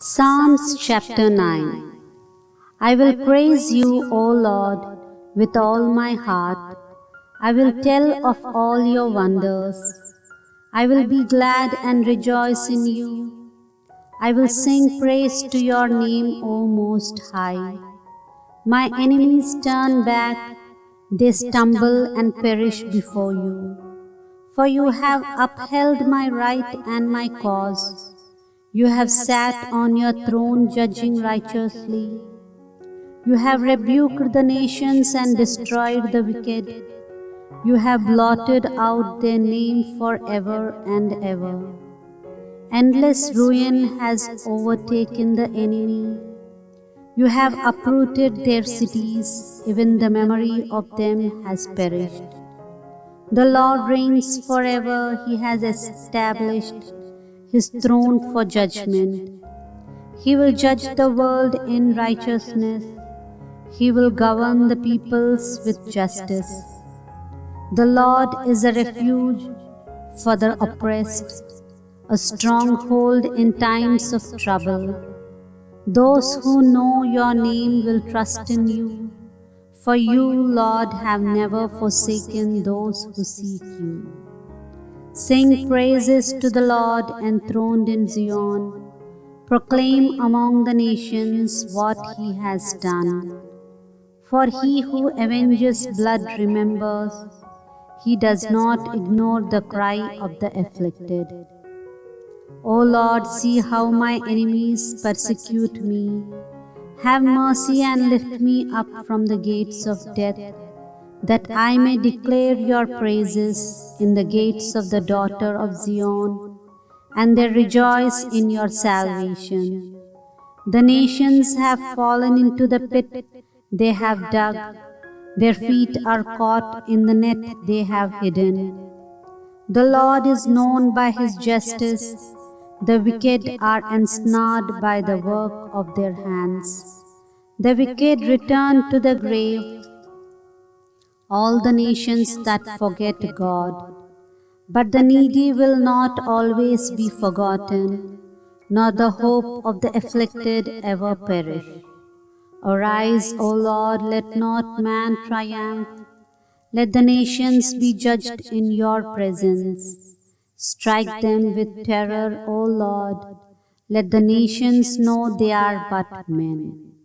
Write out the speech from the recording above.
Psalms chapter 9. I will praise you, O Lord, with all my heart. I will tell of all your wonders. I will be glad and rejoice in you. I will sing praise to your name, O Most High. My enemies turn back, they stumble and perish before you. For you have upheld my right and my cause. You have sat on your throne judging righteously. You have rebuked the nations and destroyed the wicked. You have blotted out their name forever and ever. Endless ruin has overtaken the enemy. You have uprooted their cities, even the memory of them has perished. The Lord reigns forever, He has established His throne for judgment. He will judge the world in righteousness. He will govern the peoples with justice. The Lord is a refuge for the oppressed, a stronghold in times of trouble. Those who know your name will trust in you, for you, Lord, have never forsaken those who seek you. Sing praises to the Lord enthroned in Zion. Proclaim among the nations what He has done. For He who avenges blood remembers. He does not ignore the cry of the afflicted. O Lord, see how my enemies persecute me. Have mercy and lift me up from the gates of death, that I may declare your praises in the gates of the daughter of Zion, and they rejoice in your salvation. The nations have fallen into the pit they have dug. Their feet are caught in the net they have hidden. The Lord is known by His justice. The wicked are ensnared by the work of their hands. The wicked return to the grave, all the nations that forget God. But the needy will not always be forgotten, nor the hope of the afflicted ever perish. Arise, O Lord, let not man triumph. Let the nations be judged in your presence. Strike them with terror, O Lord. Let the nations know they are but men.